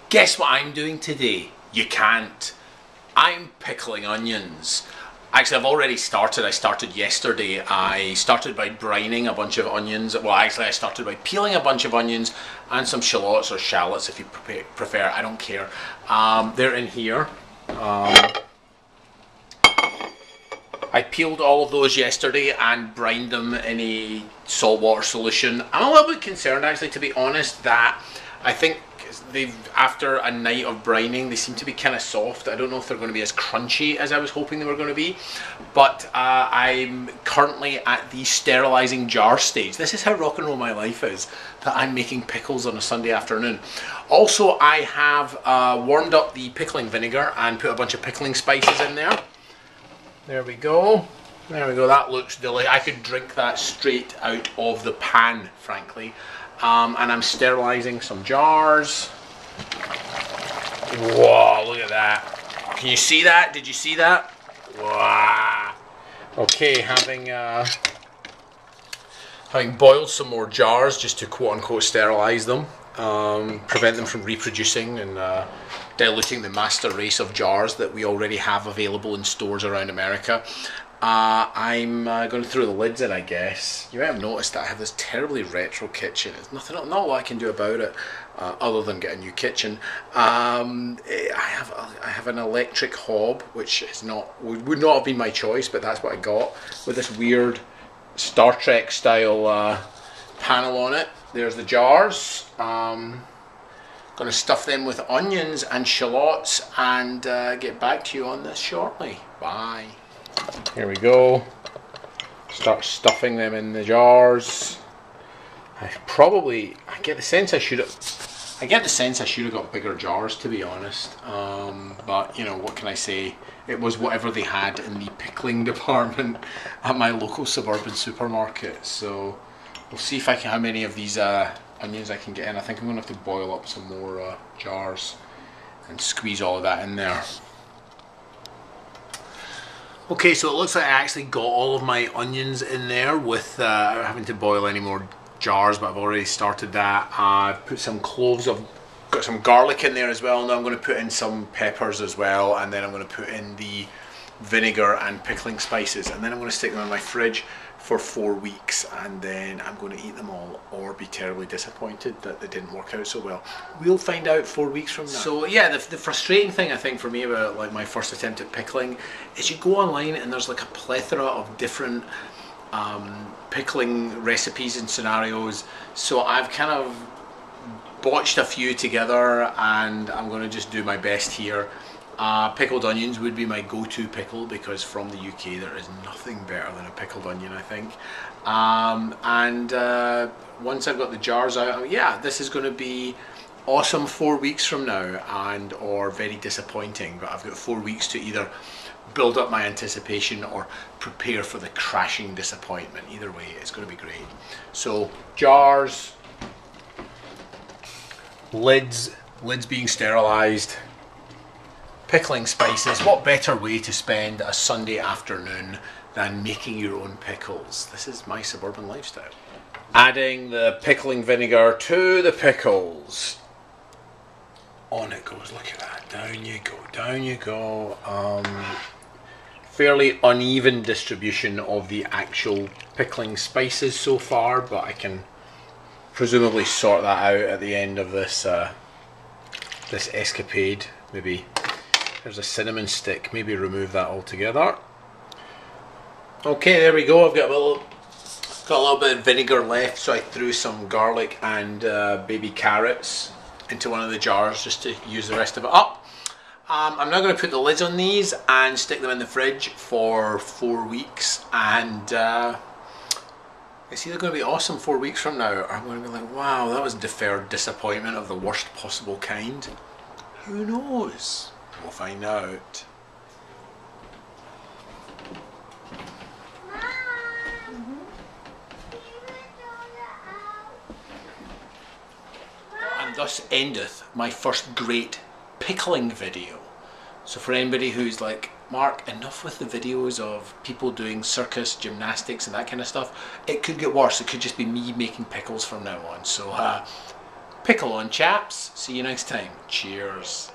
Guess what I'm doing today? You can't. I'm pickling onions. Actually, I've already started. I started yesterday. I started by brining a bunch of onions. Well, actually, I started by peeling a bunch of onions and some shallots or shallots if you prefer. I don't care. They're in here. I peeled all of those yesterday and brined them in a saltwater solution. I'm a little bit concerned, actually, to be honest, that I think after a night of brining, they seem to be kind of soft. I don't know if they're going to be as crunchy as I was hoping they were going to be, but I'm currently at the sterilizing jar stage. This is how rock and roll my life is, that I'm making pickles on a Sunday afternoon. Also, I have warmed up the pickling vinegar and put a bunch of pickling spices in there. There we go. There we go. That looks delicious. I could drink that straight out of the pan, frankly. And I'm sterilizing some jars. Whoa, look at that. Can you see that? Did you see that? Wow. Okay, having boiled some more jars just to quote-unquote sterilize them, prevent them from reproducing and diluting the master race of jars that we already have available in stores around America. I'm going to throw the lids in, I guess. You might have noticed that I have this terribly retro kitchen. There's not a lot I can do about it, other than get a new kitchen. I have an electric hob, which would not have been my choice, but that's what I got, with this weird Star Trek style panel on it. There's the jars. Going to stuff them with onions and shallots and get back to you on this shortly. Bye. Here we go. Start stuffing them in the jars. I get the sense I should have got bigger jars, to be honest. But you know, what can I say? It was whatever they had in the pickling department at my local suburban supermarket. So we'll see how many of these onions I can get in. I think I'm going to have to boil up some more jars and squeeze all of that in there. Okay, so it looks like I actually got all of my onions in there without having to boil any more jars, but I've already started that. I've put some cloves, I've got some garlic in there as well. Now I'm going to put in some peppers as well, and then I'm going to put in the vinegar and pickling spices, and then I'm going to stick them in my fridge for 4 weeks, and then I'm going to eat them all or be terribly disappointed that they didn't work out so well. We'll find out 4 weeks from now. So yeah, the frustrating thing I think for me about like my first attempt at pickling is you go online and there's like a plethora of different pickling recipes and scenarios, so I've kind of botched a few together and I'm going to just do my best here. Pickled onions would be my go-to pickle, because from the UK there is nothing better than a pickled onion, I think. Once I've got the jars out, yeah, this is going to be awesome 4 weeks from now, or very disappointing, but I've got 4 weeks to either build up my anticipation or prepare for the crashing disappointment. Either way, it's going to be great. So jars, lids being sterilized, pickling spices. What better way to spend a Sunday afternoon than making your own pickles? This is my suburban lifestyle. Adding the pickling vinegar to the pickles. On it goes, look at that, down you go, down you go. Fairly uneven distribution of the actual pickling spices so far, but I can presumably sort that out at the end of this this escapade. Maybe there's a cinnamon stick, maybe remove that altogether. Okay, there we go. I've got a little bit of vinegar left, so I threw some garlic and baby carrots into one of the jars just to use the rest of it up. I'm now going to put the lids on these and stick them in the fridge for 4 weeks, and it's either going to be awesome 4 weeks from now, or I'm going to be like, wow, that was deferred disappointment of the worst possible kind. Who knows? We'll find out. And thus endeth my first great pickling video. So for anybody who's like, Mark, enough with the videos of people doing circus, gymnastics and that kind of stuff, it could get worse. It could just be me making pickles from now on. So Pickle on, chaps. See you next time. Cheers.